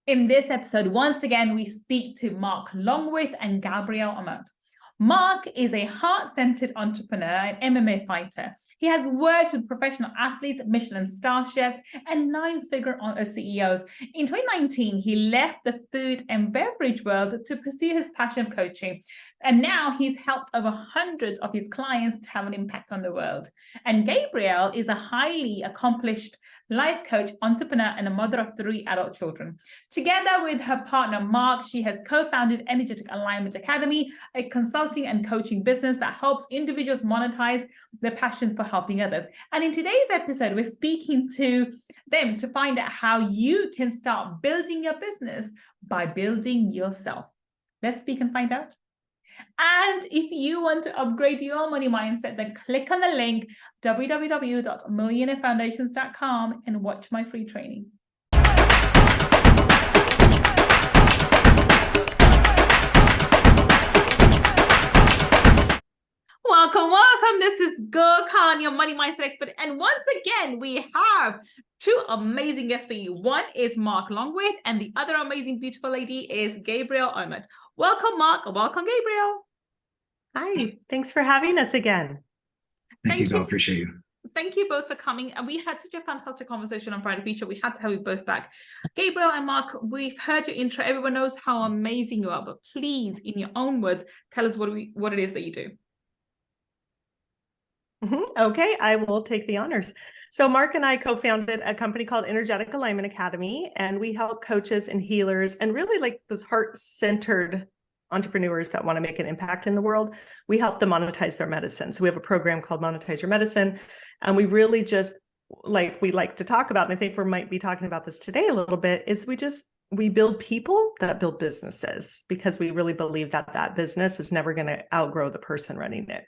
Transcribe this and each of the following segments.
In this episode, once again, we speak to Marc Longwith and Gabriel Omat. Marc is a heart-centered entrepreneur and MMA fighter. He has worked with professional athletes, Michelin star chefs, and nine-figure CEOs. In 2019, he left the food and beverage world to pursue his passion of coaching. And now he's helped over hundreds of his clients to have an impact on the world. And Gabriel is a highly accomplished life coach, entrepreneur, and a mother of 3 adult children. Together with her partner, Marc, she has co-founded Energetic Alignment Academy, a consulting and coaching business that helps individuals monetize their passion for helping others. And in today's episode, we're speaking to them to find out how you can start building your business by building yourself. Let's speak and find out. And if you want to upgrade your money mindset, then click on the link www.millionairefoundations.com and watch my free training. Welcome. This is Gull, your money mindset expert. And once again, we have 2 amazing guests for you. One is Marc Longwith, and the other amazing, beautiful lady is Gabriel Omat. Welcome, Marc. Welcome, Gabriel. Hi. Thanks for having us again. Thank you, Gull. Appreciate you. Thank you both for coming. And we had such a fantastic conversation on Friday Feature. We had to have you both back. Gabriel and Marc, we've heard your intro. Everyone knows how amazing you are, but please, in your own words, tell us what it is that you do. Okay, I will take the honors. So Marc and I co-founded a company called Energetic Alignment Academy, and we help coaches and healers and really like those heart-centered entrepreneurs that want to make an impact in the world. We help them monetize their medicine. So we have a program called Monetize Your Medicine, and we really just, like we like to talk about, and I think we might be talking about this today a little bit, is we build people that build businesses, because we really believe that that business is never going to outgrow the person running it.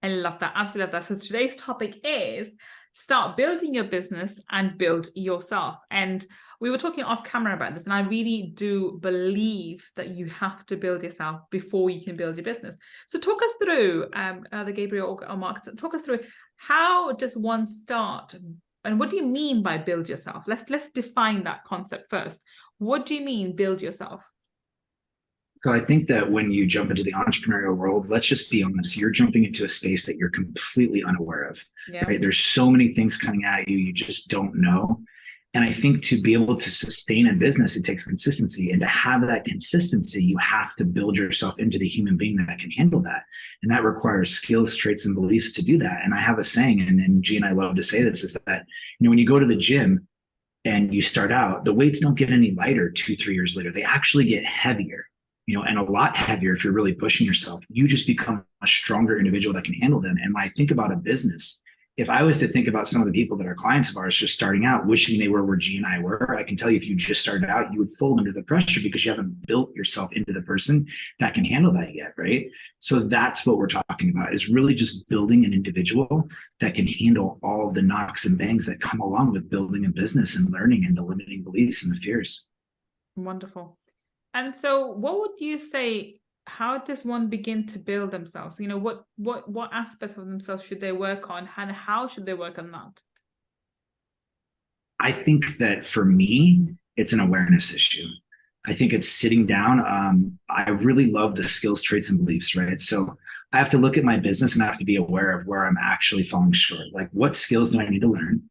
I love that. Absolutely love that. So today's topic is start building your business and build yourself. And we were talking off camera about this, and I really do believe that you have to build yourself before you can build your business. So talk us through, the Gabriel or Marc, talk us through, how does one start? And what do you mean by build yourself? Let's define that concept first. What do you mean build yourself? So I think that when you jump into the entrepreneurial world, let's just be honest, you're jumping into a space that you're completely unaware of, right? There's so many things coming at you, you just don't know. And I think to be able to sustain a business, it takes consistency. And to have that consistency, you have to build yourself into the human being that can handle that. And that requires skills, traits, and beliefs to do that. And I have a saying, and G and I love to say this, is that, when you go to the gym and you start out, the weights don't get any lighter 2-3 years later. They actually get heavier. And a lot heavier if you're really pushing yourself. You just become a stronger individual that can handle them. And when I think about a business, if I was to think about some of the people that are clients of ours just starting out, wishing they were where G and I were, I can tell you, if you just started out, you would fold under the pressure because you haven't built yourself into the person that can handle that yet, right? So that's what we're talking about, is really just building an individual that can handle all the knocks and bangs that come along with building a business and learning and the limiting beliefs and the fears. Wonderful. And so what would you say, how does one begin to build themselves? What aspects of themselves should they work on, and how should they work on that? I think that for me, it's an awareness issue. I think it's sitting down. I really love the skills, traits, and beliefs, right? So I have to look at my business and I have to be aware of where I'm actually falling short. Like, what skills do I need to learn?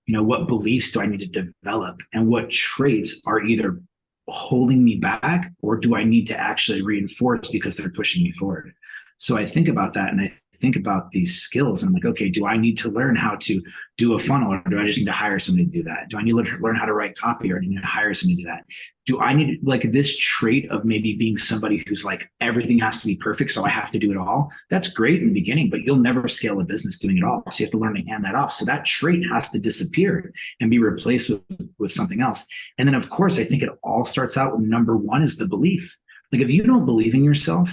What beliefs do I need to develop? And what traits are either holding me back, or do I need to actually reinforce because they're pushing me forward? So I think about that, and I think about these skills, and I'm like, okay, do I need to learn how to do a funnel, or do I just need to hire somebody to do that? Do I need to learn how to write copy, or do I need to hire somebody to do that? Do I need, like, this trait of maybe being somebody who's like, everything has to be perfect, so I have to do it all? That's great in the beginning, but you'll never scale a business doing it all. So you have to learn to hand that off. So that trait has to disappear and be replaced with something else. And then, of course, I think it all starts out with number one is the belief. Like, if you don't believe in yourself,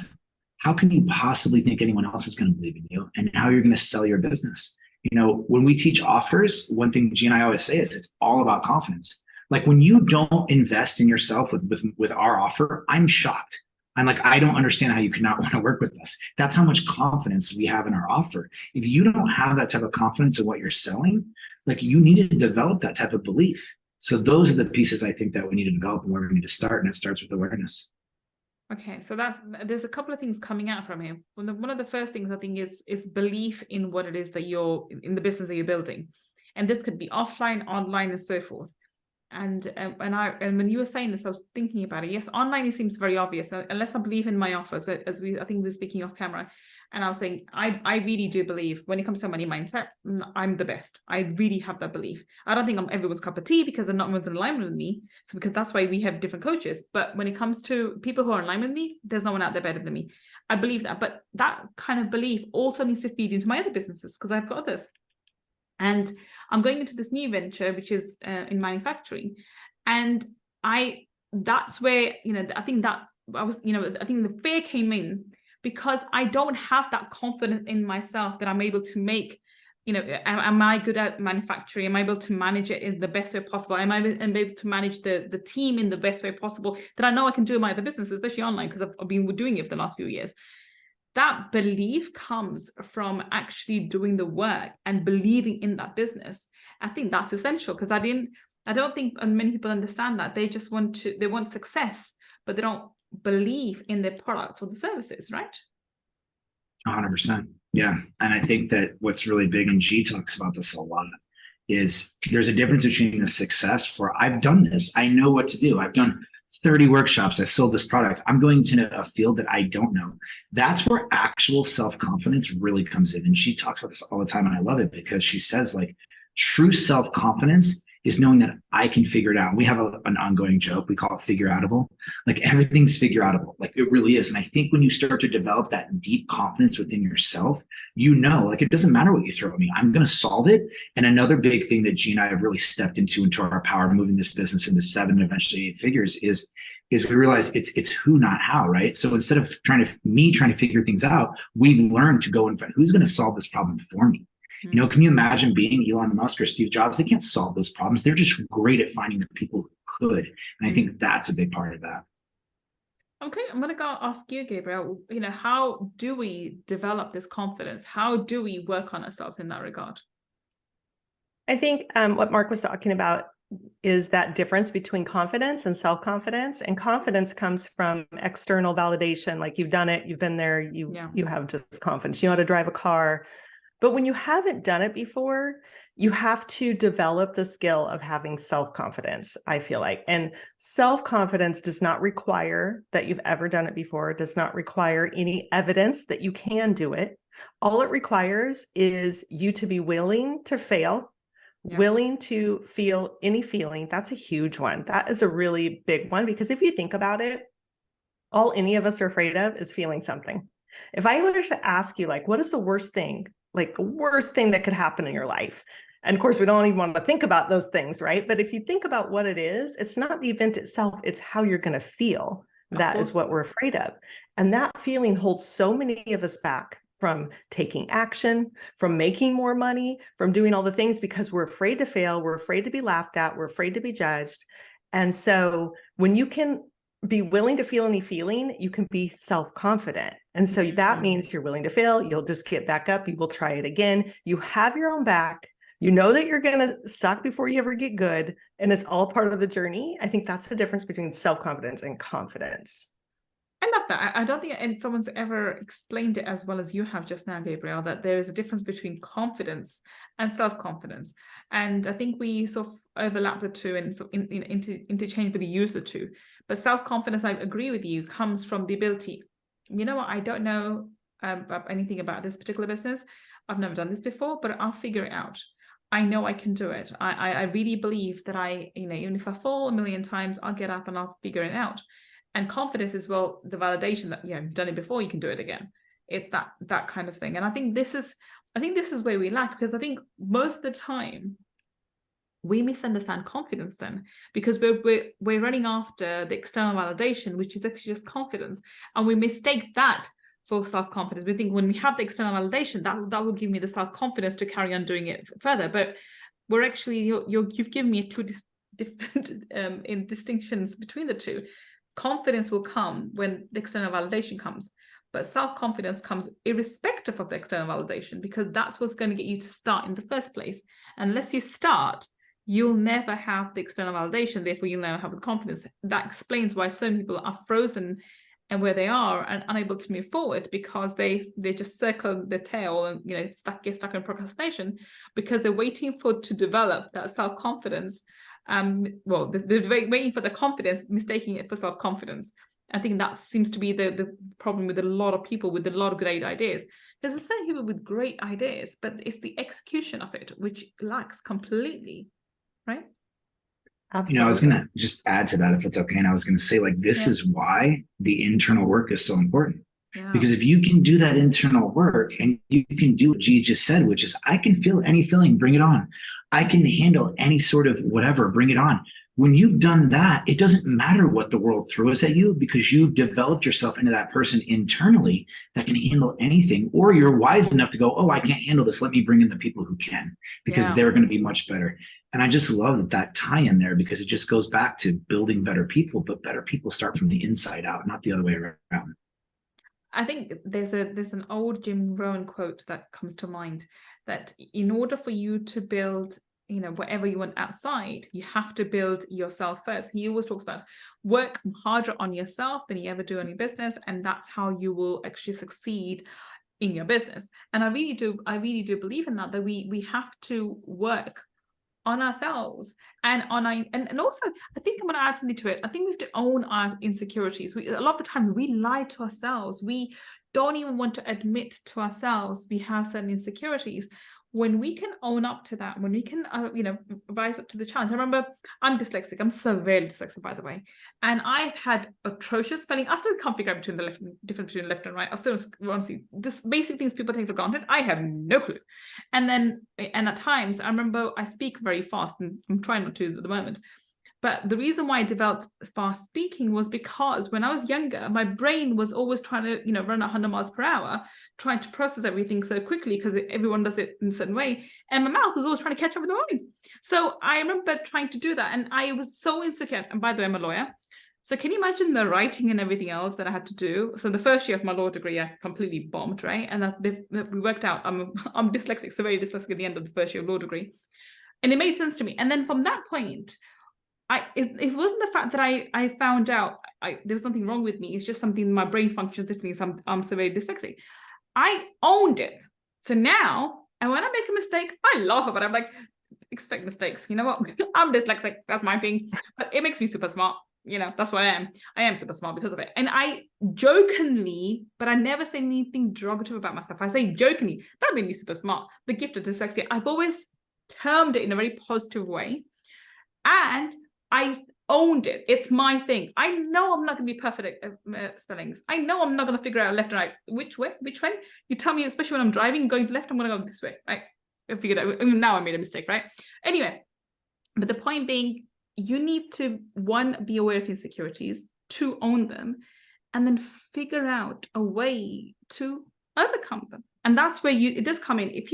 how can you possibly think anyone else is going to believe in you, and how you're going to sell your business? When we teach offers, one thing G and I always say is it's all about confidence. Like, when you don't invest in yourself with our offer, I'm shocked. I'm like, I don't understand how you could not want to work with us. That's how much confidence we have in our offer. If you don't have that type of confidence in what you're selling, like, you need to develop that type of belief. So those are the pieces I think that we need to develop and where we need to start. And it starts with awareness. Okay, so there's a couple of things coming out from here. One of the first things I think is belief in what it is that you're in the business that you're building, and this could be offline, online, and so forth. And when you were saying this, I was thinking about it. Yes, online it seems very obvious, unless I believe in my offers. I think we were speaking off camera, and I was saying I really do believe when it comes to money mindset, I'm the best. I really have that belief. I don't think I'm everyone's cup of tea because they're not everyone's in alignment with me. So because that's why we have different coaches. But when it comes to people who are in alignment with me, there's no one out there better than me. I believe that, but that kind of belief also needs to feed into my other businesses because I've got others. And I'm going into this new venture, which is in manufacturing. And that's where, I think that I think the fear came in because I don't have that confidence in myself that I'm able to make, am I good at manufacturing? Am I able to manage it in the best way possible? Am I able to manage the team in the best way possible that I know I can do in my other business, especially online, because I've been doing it for the last few years. That belief comes from actually doing the work and believing in that business. I think that's essential because I don't think many people understand that. They just want success, but they don't believe in their products or the services, right? 100%. Yeah. And I think that what's really big, and G talks about this a lot, is there's a difference between the success where I've done this. I know what to do. I've done 30 workshops. I sold this product. I'm going to a field that I don't know. That's where actual self-confidence really comes in. And she talks about this all the time. And I love it because she says like true self-confidence is knowing that I can figure it out. And we have an ongoing joke. We call it figure outable. Like everything's figure outable. Like it really is. And I think when you start to develop that deep confidence within yourself, like it doesn't matter what you throw at me. I'm going to solve it. And another big thing that G and I have really stepped into our power, moving this business into 7, eventually 8 figures is we realize it's who, not how, right? So instead of trying to figure things out, we've learned to go and find who's going to solve this problem for me. Can you imagine being Elon Musk or Steve Jobs? They can't solve those problems. They're just great at finding the people who could. And I think that's a big part of that. Okay, I'm going to go ask you, Gabriel, how do we develop this confidence? How do we work on ourselves in that regard? I think what Marc was talking about is that difference between confidence and self-confidence. And confidence comes from external validation. Like you've done it, you've been there, you have just confidence. You know how to drive a car. But when you haven't done it before, you have to develop the skill of having self-confidence, I feel like. And self-confidence does not require that you've ever done it before. It does not require any evidence that you can do it. All it requires is you to be willing to fail, willing to feel any feeling. That's a huge one. That is a really big one, because if you think about it, all any of us are afraid of is feeling something. If I were to ask you, like, what is the worst thing? Like the worst thing that could happen in your life. And of course, we don't even want to think about those things, right? But if you think about what it is, it's not the event itself, it's how you're going to feel. That is what we're afraid of. And that feeling holds so many of us back from taking action, from making more money, from doing all the things, because we're afraid to fail, we're afraid to be laughed at, we're afraid to be judged. And so when you can be willing to feel any feeling, you can be self-confident. And so that means you're willing to fail. You'll just get back up. You will try it again. You have your own back. You know that you're going to suck before you ever get good. And it's all part of the journey. I think that's the difference between self-confidence and confidence. I love that. I don't think someone's ever explained it as well as you have just now, Gabriel, that there is a difference between confidence and self-confidence. And I think we sort of overlap the two and sort of interchangeably use the two. But self-confidence, I agree with you, comes from the ability, you know what, I don't know anything about this particular business. I've never done this before, but I'll figure it out. I know I can do it. I really believe that even if I fall a million times, I'll get up and I'll figure it out. And confidence is, well, the validation that, you've done it before, you can do it again. It's that kind of thing. And I think this is where we lack, because I think most of the time we misunderstand confidence then, because we're running after the external validation, which is actually just confidence. And we mistake that for self-confidence. We think when we have the external validation, that will give me the self-confidence to carry on doing it further. But we're actually, you've given me two different distinctions between the two. Confidence will come when the external validation comes, but self-confidence comes irrespective of the external validation, because that's what's going to get you to start in the first place. Unless you start, you'll never have the external validation, therefore you'll never have the confidence. That explains why so many people are frozen and where they are and unable to move forward, because they just circle the tail and get stuck in procrastination because they're waiting to develop that self-confidence. They're waiting for the confidence, mistaking it for self-confidence. I think that seems to be the problem with a lot of people with a lot of great ideas. There's certain people with great ideas, but it's the execution of it which lacks completely, right? Absolutely. I was going to just add to that, if it's okay. And I was going to say, like, this is why the internal work is so important. Yeah. Because if you can do that internal work and you can do what G just said, which is, I can feel any feeling, bring it on. I can handle any sort of whatever, bring it on. When you've done that, it doesn't matter what the world throws at you, because you've developed yourself into that person internally that can handle anything, or you're wise enough to go, oh, I can't handle this. Let me bring in the people who can, because they're going to be much better. And I just love that tie in there, because it just goes back to building better people, but better people start from the inside out, not the other way around. I think there's an old Jim Rohn quote that comes to mind, that in order for you to build whatever you want outside, you have to build yourself first. He always talks about work harder on yourself than you ever do on your business, and that's how you will actually succeed in your business. And I really do believe in that we have to work on ourselves and also I think I'm going to add something to it. I think we have to own our insecurities. A lot of the times we lie to ourselves. We don't even want to admit to ourselves we have certain insecurities. When we can own up to that, when we can, rise up to the challenge. I remember, I'm dyslexic. I'm severely dyslexic, by the way. And I've had atrocious spelling. I still can't figure out difference between left and right. I still, honestly, this basic things people take for granted, I have no clue. And at times, I remember I speak very fast, and I'm trying not to at the moment. But the reason why I developed fast speaking was because when I was younger, my brain was always trying to, run 100 miles per hour, trying to process everything so quickly because everyone does it in a certain way. And my mouth was always trying to catch up with the mind. So I remember trying to do that. And I was so insecure. And by the way, I'm a lawyer. So can you imagine the writing and everything else that I had to do? So the first year of my law degree, I completely bombed, right? And we worked out, I'm dyslexic, so very dyslexic at the end of the first year of law degree. And it made sense to me. And then from that point, it wasn't the fact that I found out there was something wrong with me. It's just something, my brain functions differently. So I'm severely dyslexic. I owned it. So now, and when I make a mistake, I laugh about it. I'm like, expect mistakes. You know what? I'm dyslexic. That's my thing. But it makes me super smart. That's what I am. I am super smart because of it. And I jokingly, but I never say anything derogative about myself. I say jokingly, that made me super smart. The gift of dyslexia. I've always termed it in a very positive way. And I owned it. It's my thing. I know I'm not going to be perfect at spellings. I know I'm not going to figure out left and right. Which way? You tell me, especially when I'm driving, going left, I'm going to go this way. Right? I figured out. Now I made a mistake, right? Anyway, but the point being, you need to, one, be aware of insecurities, two, own them, and then figure out a way to overcome them. And that's where it does come in. If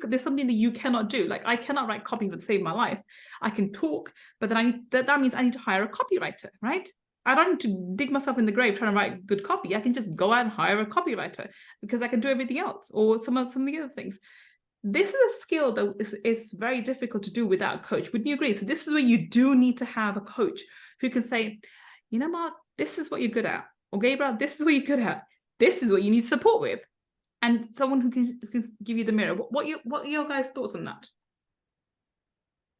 there's something that you cannot do, like I cannot write copy that save my life. I can talk, but then that means I need to hire a copywriter, right? I don't need to dig myself in the grave trying to write good copy. I can just go out and hire a copywriter because I can do everything else, or some of the other things. This is a skill that is very difficult to do without a coach. Would you agree? So this is where you do need to have a coach who can say, Marc, this is what you're good at. Or Gabriel, this is what you're good at. This is what you need support with. And someone who can give you the mirror. What are your guys' thoughts on that?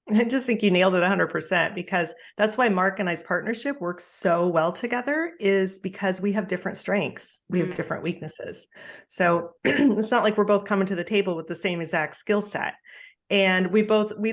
I just think you nailed it 100%, because that's why Marc and I's partnership works so well together, is because we have different strengths. We have different weaknesses. So it's not like we're both coming to the table with the same exact skill set. And we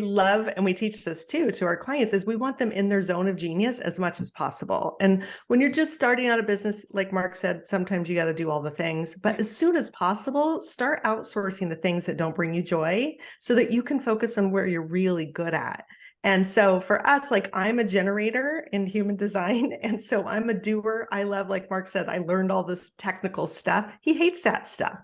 love, and we teach this too to our clients, is we want them in their zone of genius as much as possible. And when you're just starting out a business, like Marc said, sometimes you got to do all the things, but as soon as possible, start outsourcing the things that don't bring you joy so that you can focus on where you're really good at. And so for us, like, I'm a generator in human design. And so I'm a doer. I love, like Marc said, I learned all this technical stuff. He hates that stuff.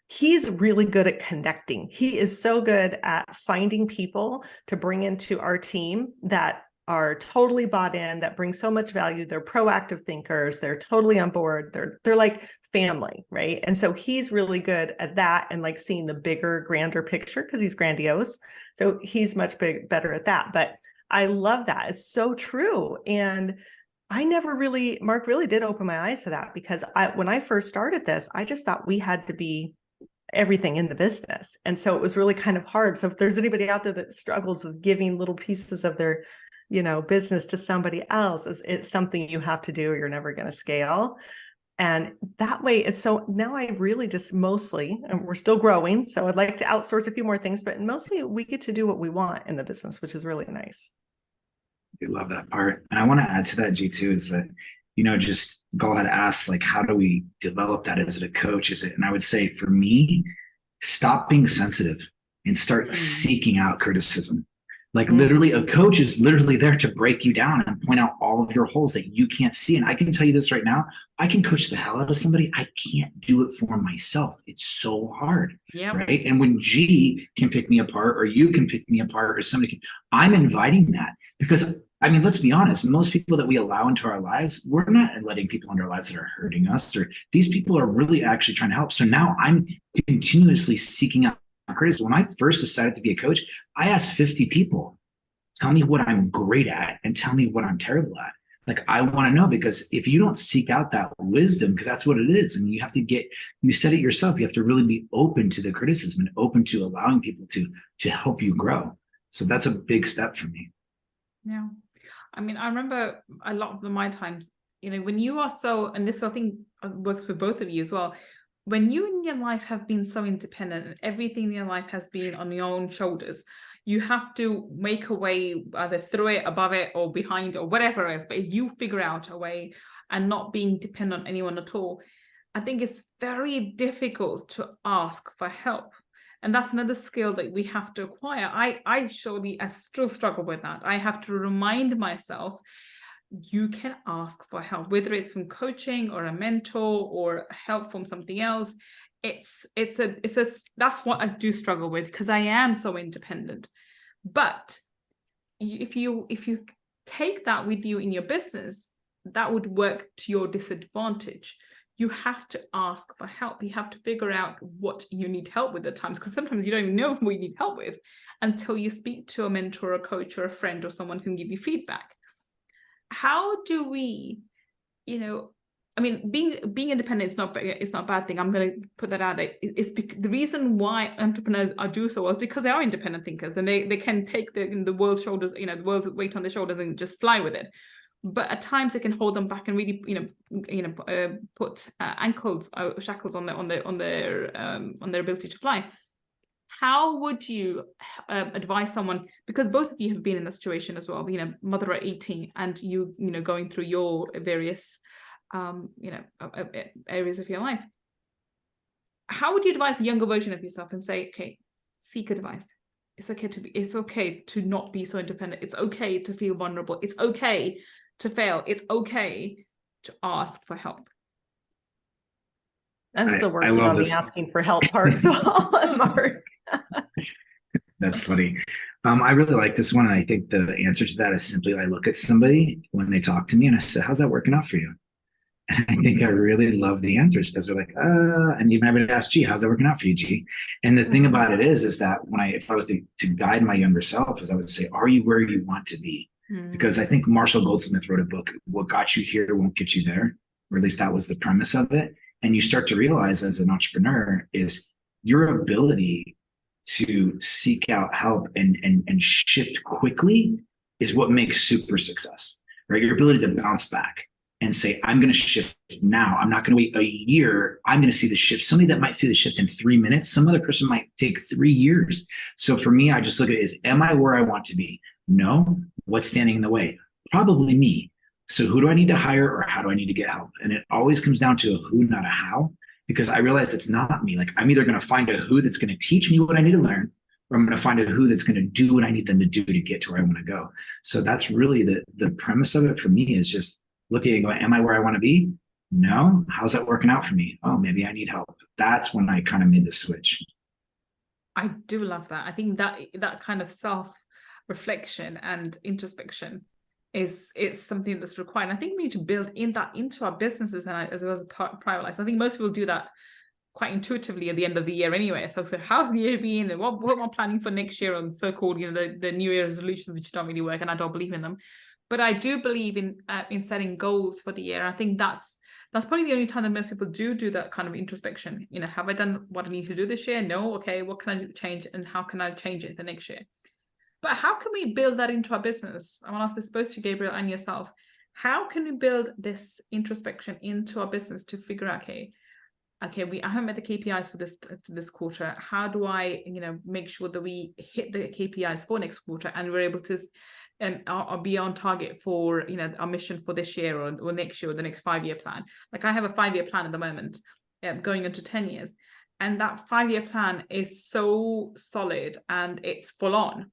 He's really good at connecting. He is so good at finding people to bring into our team that are totally bought in, that bring so much value. They're proactive thinkers. They're totally on board. They're like family, right? And so he's really good at that and like seeing the bigger, grander picture because he's grandiose. So he's much better at that. But I love that. It's so true. And Marc really did open my eyes to that, because when I first started this, I just thought we had to be everything in the business. And so it was really kind of hard. So if there's anybody out there that struggles with giving little pieces of their, business to somebody else, it's something you have to do or you're never going to scale. And that way it's so now I really just mostly, and we're still growing, so I'd like to outsource a few more things, but mostly we get to do what we want in the business, which is really nice. I love that part. And I want to add to that, G, too, is that, just Gull had asked, like, how do we develop that? Is it a coach? And I would say for me, stop being sensitive and start seeking out criticism. Like literally a coach is literally there to break you down and point out all of your holes that you can't see. And I can tell you this right now, I can coach the hell out of somebody. I can't do it for myself. It's so hard. Yeah. Right. And when G can pick me apart, or you can pick me apart, or somebody can, I'm inviting that, because let's be honest, most people that we allow into our lives, we're not letting people into our lives that are hurting us, or these people are really actually trying to help. So now I'm continuously seeking out criticism. When I first decided to be a coach, I asked 50 people, tell me what I'm great at and tell me what I'm terrible at. Like, I want to know, because if you don't seek out that wisdom, because that's what it is, and you said it yourself, you have to really be open to the criticism and open to allowing people to help you grow. So that's a big step for me. Yeah. I remember a lot of my times, when you are so, and this I think works for both of you as well, when you in your life have been so independent and everything in your life has been on your own shoulders, you have to make a way, either through it, above it, or behind, or whatever else, but you figure out a way, and not being dependent on anyone at all. I think it's very difficult to ask for help. And that's another skill that we have to acquire. I still struggle with that. I have to remind myself, you can ask for help, whether it's from coaching or a mentor or help from something else. That's what I do struggle with, because I am so independent. But if you take that with you in your business, that would work to your disadvantage. You have to ask for help. You have to figure out what you need help with at times, because sometimes you don't even know what you need help with until you speak to a mentor, a coach, or a friend, or someone who can give you feedback. How do we, being independent is not a bad thing. I'm going to put that out there. It's the reason why entrepreneurs do so well is because they are independent thinkers, and they can take the world's shoulders, the world's weight on their shoulders, and just fly with it. But at times it can hold them back and really, put shackles on their ability to fly. How would you advise someone, because both of you have been in that situation as well, mother at 18, and going through your various areas of your life. How would you advise the younger version of yourself and say, okay, seek advice. It's okay to not be so independent. It's okay to feel vulnerable. It's okay to fail. It's okay to ask for help. I'm still working on the asking for help part, so I'll let Marc. That's funny. I really like this one. And I think the answer to that is simply, I look at somebody when they talk to me and I say, how's that working out for you? And I think I really love the answers, because they're like, and even I would ask, G, how's that working out for you, G? And the thing about it is that if I was to guide my younger self, is I would say, are you where you want to be? Because I think Marshall Goldsmith wrote a book, What Got You Here Won't Get You There, or at least that was the premise of it. And you start to realize as an entrepreneur is your ability to seek out help and shift quickly is what makes super success, right? Your ability to bounce back and say, I'm going to shift now. I'm not going to wait a year. I'm going to see the shift. Somebody that might see the shift in 3 minutes, some other person might take 3 years. So for me, I just look at it as, am I where I want to be? No. What's standing in the way? Probably me. So who do I need to hire, or how do I need to get help? And it always comes down to a who, not a how, because I realize it's not me. Like, I'm either going to find a who that's going to teach me what I need to learn, or I'm going to find a who that's going to do what I need them to do to get to where I want to go. So that's really the premise of it for me, is just looking and going, am I where I want to be? No. How's that working out for me? Oh, maybe I need help. That's when I kind of made the switch. I do love that. I think that kind of self-reflection and introspection it's something that's required. And I think we need to build into our businesses and as well as private lives. I think most people do that quite intuitively at the end of the year anyway. So how's the year been, and what am I planning for next year on so-called, the New Year resolutions, which don't really work, and I don't believe in them. But I do believe in setting goals for the year. I think that's probably the only time that most people do that kind of introspection. Have I done what I need to do this year? No. Okay, what can I do to change, and how can I change it for next year? But how can we build that into our business? I want to ask this both to Gabriel and yourself. How can we build this introspection into our business to figure out, okay, I haven't met the KPIs for this quarter. How do I, make sure that we hit the KPIs for next quarter, and we're able to I'll be on target for our mission for this year or next year, or the next 5-year plan. Like I have a 5-year plan at the moment, going into 10 years, and that 5-year plan is so solid and it's full on.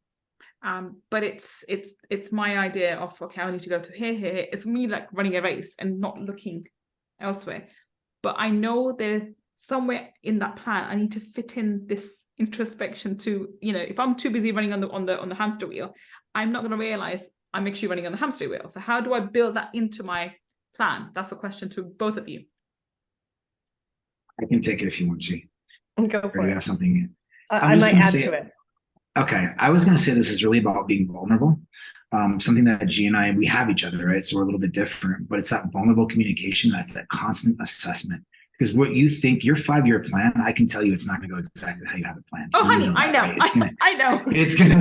But it's my idea of, okay, I need to go to here. It's me like running a race and not looking elsewhere. But I know there's somewhere in that plan I need to fit in this introspection to, if I'm too busy running on the hamster wheel, I'm not going to realize I'm actually running on the hamster wheel. So how do I build that into my plan? That's a question to both of you. I can take it if you want to. Go for it. Or you have something. I might add to it. Okay, I was going to say this is really about being vulnerable. Something that G and I, we have each other, right? So we're a little bit different, but it's that vulnerable communication. That's that constant assessment. Because what you think, your 5-year plan, I can tell you it's not going to go exactly how you have it planned. Oh, honey, I know. Right? I know. It's going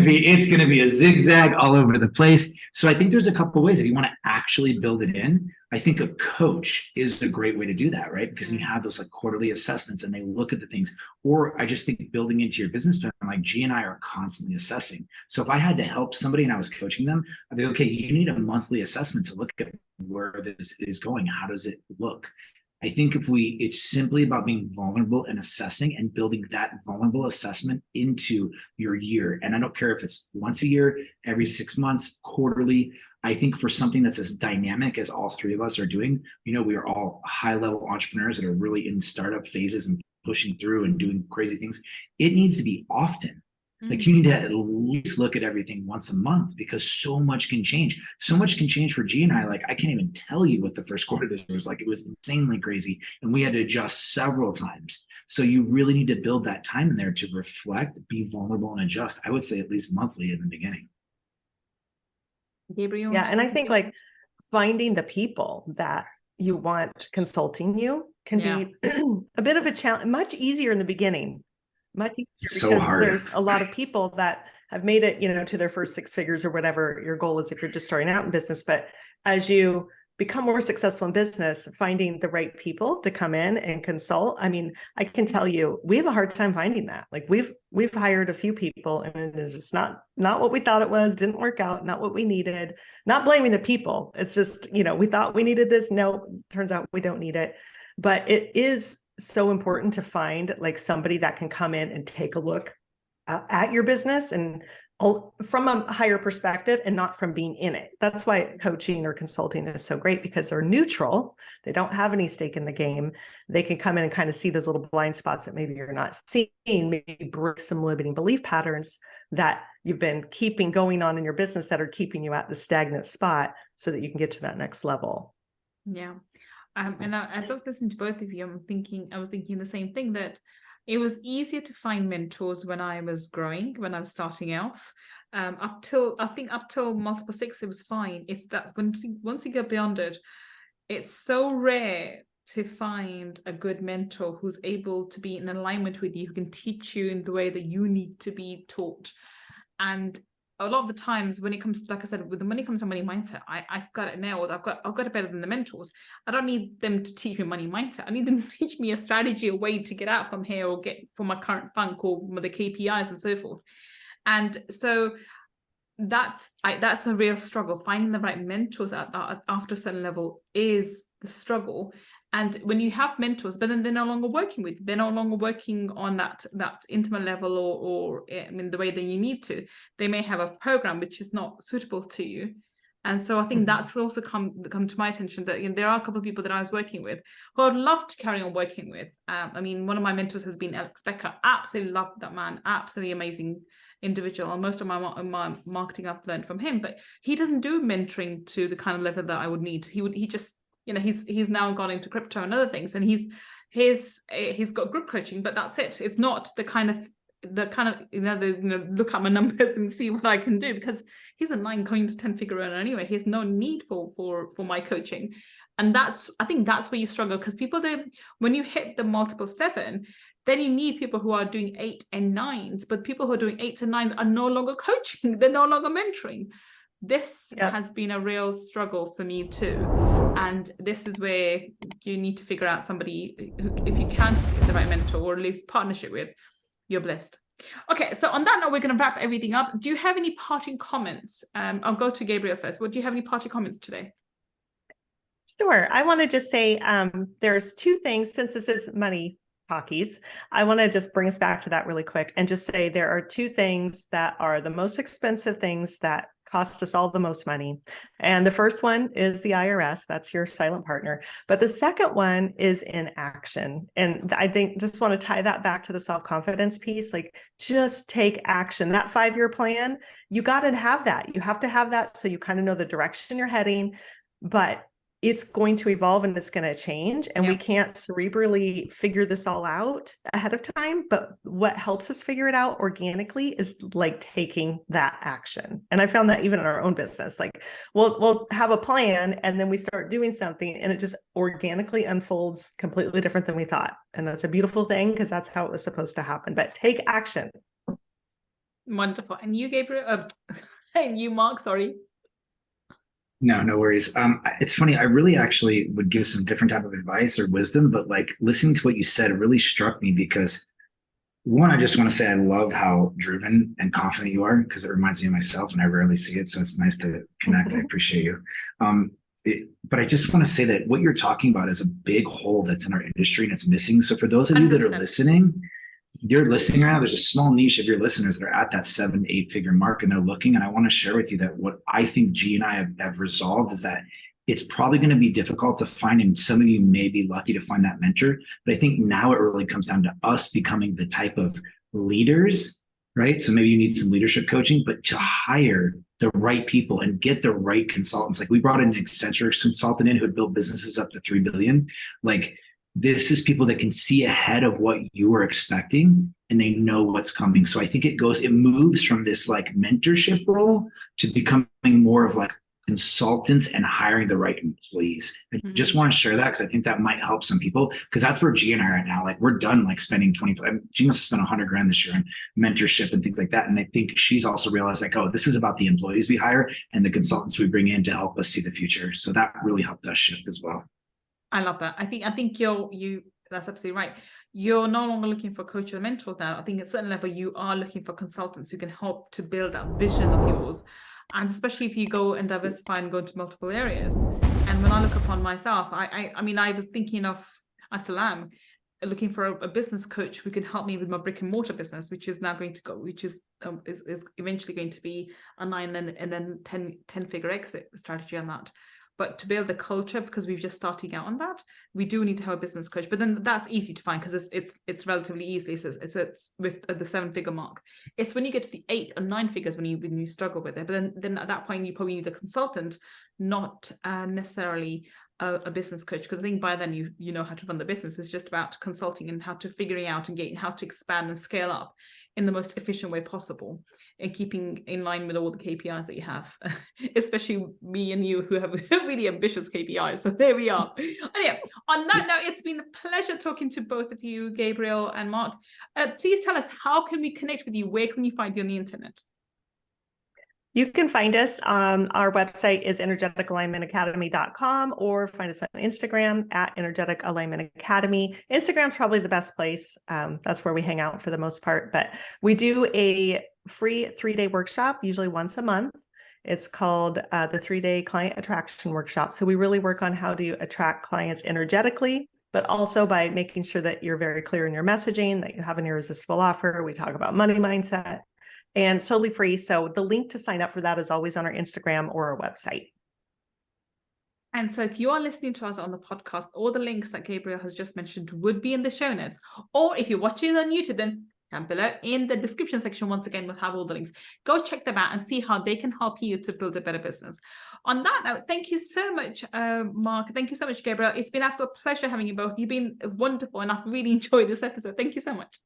to be a zigzag all over the place. So I think there's a couple of ways. If you want to actually build it in, I think a coach is a great way to do that, right? Because you have those like quarterly assessments and they look at the things. Or I just think building into your business plan, like G and I are constantly assessing. So if I had to help somebody and I was coaching them, I'd be, okay, you need a monthly assessment to look at where this is going. How does it look? I think it's simply about being vulnerable and assessing and building that vulnerable assessment into your year. And I don't care if it's once a year, every 6 months, quarterly. I think for something that's as dynamic as all three of us are doing, we are all high-level entrepreneurs that are really in startup phases and pushing through and doing crazy things. It needs to be often. Like you need to at least look at everything once a month, because so much can change. So much can change for G and I. Like I can't even tell you what the first quarter of this was like. It was insanely crazy, and we had to adjust several times. So you really need to build that time in there to reflect, be vulnerable, and adjust. I would say at least monthly in the beginning. Gabriel? Yeah, and I think like finding the people that you want consulting you can be a bit of a challenge. Much easier in the beginning. Much easier so hard. There's a lot of people that have made it, to their first 6 figures or whatever your goal is if you're just starting out in business. But as you become more successful in business, finding the right people to come in and consult. I mean, I can tell you, we have a hard time finding that. Like we've hired a few people and it's just not what we thought it was, didn't work out, not what we needed. Not blaming the people. It's just, we thought we needed this. No, turns out we don't need it. But it is so important to find like somebody that can come in and take a look at your business and from a higher perspective and not from being in it. That's why coaching or consulting is so great, because they're neutral. They don't have any stake in the game. They can come in and kind of see those little blind spots that maybe you're not seeing, maybe break some limiting belief patterns that you've been keeping going on in your business that are keeping you at the stagnant spot so that you can get to that next level. Yeah. And as I was listening to both of you, I was thinking the same thing, that it was easier to find mentors when I was growing, when I was starting off. Up till multiple 6, it was fine. It's that once you get beyond it, it's so rare to find a good mentor who's able to be in alignment with you, who can teach you in the way that you need to be taught. And a lot of the times when it comes to, like I said, with the money comes to money mindset, I've got it nailed. I've got it better than the mentors. I don't need them to teach me money mindset. I need them to teach me a strategy, a way to get out from here or get from my current funk or the KPIs and so forth. And so that's a real struggle. Finding the right mentors after a certain level is the struggle. And when you have mentors, but then they're no longer working with you, they're no longer working on that intimate level or the way that you need to. They may have a program which is not suitable to you. And so I think that's also come to my attention, that there are a couple of people that I was working with who I'd love to carry on working with. One of my mentors has been Alex Becker. Absolutely love that man. Absolutely amazing individual, and most of my marketing I've learned from him, but he doesn't do mentoring to the kind of level that I would need. He just, you know, he's now gone into crypto and other things, and he's got group coaching, but that's it. It's not the kind of look at my numbers and see what I can do, because he's a 9 going to 10 figure earner anyway. He has no need for my coaching. And I think that's where you struggle, because people, when you hit the multiple 7, then you need people who are doing 8 and 9s, but people who are doing 8s and 9s are no longer coaching. They're no longer mentoring. This has been a real struggle for me too. And this is where you need to figure out somebody who, if you can get the right mentor or at least partnership with, you're blessed. Okay, so on that note, we're going to wrap everything up. Do you have any parting comments? I'll go to Gabriel first. Do you have any parting comments today? Sure. I want to just say there's 2 things, since this is Money Talkies, I want to just bring us back to that really quick and just say there are 2 things that are the most expensive things that cost us all the most money. And the first one is the IRS. That's your silent partner. But the second one is inaction. And I think just want to tie that back to the self-confidence piece. Like, just take action. That 5-year plan, you got to have that. You have to have that so you kind of know the direction you're heading. But it's going to evolve and it's going to change. And we can't cerebrally figure this all out ahead of time. But what helps us figure it out organically is like taking that action. And I found that even in our own business, like we'll have a plan and then we start doing something and it just organically unfolds completely different than we thought. And that's a beautiful thing, because that's how it was supposed to happen. But take action. Wonderful. And you, Gabriel, and you, Marc, sorry. No worries. It's funny. I really actually would give some different type of advice or wisdom, but like listening to what you said, it really struck me because, one, I just want to say I love how driven and confident you are, because it reminds me of myself and I rarely see it. So it's nice to connect. I appreciate you. But I just want to say that what you're talking about is a big hole that's in our industry and it's missing. So for those of you that are listening, you're listening right now, there's a small niche of your listeners that are at that 7-8 figure mark and they're looking. And I want to share with you that what I think G and I have resolved is that it's probably going to be difficult to find, and some of you may be lucky to find that mentor. But I think now it really comes down to us becoming the type of leaders, right? So maybe you need some leadership coaching, but to hire the right people and get the right consultants. Like we brought in an Accenture consultant in who had built businesses up to 3 billion. Like, this is people that can see ahead of what you are expecting and they know what's coming. So I think it moves from this like mentorship role to becoming more of like consultants and hiring the right employees. I just want to share that because I think that might help some people, because that's where G and I are at now. Like we're done like spending 25, G must have spent $100,000 this year on mentorship and things like that. And I think she's also realized like, oh, this is about the employees we hire and the consultants we bring in to help us see the future. So that really helped us shift as well. I love that. I think you that's absolutely right. You're no longer looking for coach or mentors now. I think at a certain level, you are looking for consultants who can help to build that vision of yours. And especially if you go and diversify and go into multiple areas. And when I look upon myself, I mean, I was thinking of, I still am, looking for a business coach who can help me with my brick and mortar business, which is now going to go, which is eventually going to be a 9 and then 10 figure exit strategy on that. But to build the culture, because we're just starting out on that, we do need to have a business coach. But then that's easy to find because it's relatively easy. It's with the 7-figure mark. It's when you get to the 8 or 9 figures when you struggle with it. But then at that point you probably need a consultant, not necessarily a business coach, because I think by then you know how to run the business. It's just about consulting and how to figuring out and getting how to expand and scale up in the most efficient way possible, and keeping in line with all the KPIs that you have, especially me and you who have really ambitious KPIs. So there we are. Anyway, on that note, it's been a pleasure talking to both of you, Gabriel and Marc. Please tell us, how can we connect with you? Where can we find you on the internet? You can find us. Our website is energeticalignmentacademy.com, or find us on Instagram at Energetic Alignment Academy. Instagram's probably the best place. That's where we hang out for the most part. But we do a free 3-day workshop, usually once a month. It's called the 3-day Client Attraction Workshop. So we really work on how to attract clients energetically, but also by making sure that you're very clear in your messaging, that you have an irresistible offer. We talk about money mindset. And totally free. So the link to sign up for that is always on our Instagram or our website. And so if you are listening to us on the podcast, all the links that Gabriel has just mentioned would be in the show notes. Or if you're watching on YouTube, then down below in the description section. Once again, we'll have all the links. Go check them out and see how they can help you to build a better business. On that note, thank you so much, Marc. Thank you so much, Gabriel. It's been an absolute pleasure having you both. You've been wonderful, and I've really enjoyed this episode. Thank you so much.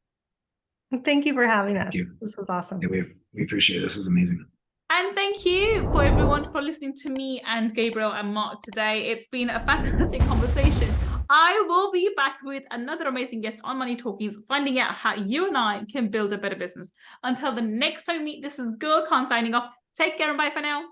Thank you for having us. you. This was awesome. Yeah, we appreciate it. This was amazing. And thank you for everyone for listening to me and Gabriel and Marc today. It's been a fantastic conversation. I will be back with another amazing guest on Money Talkies, finding out how you and I can build a better business. Until the next time we meet, this is Gull signing off. Take care and bye for now.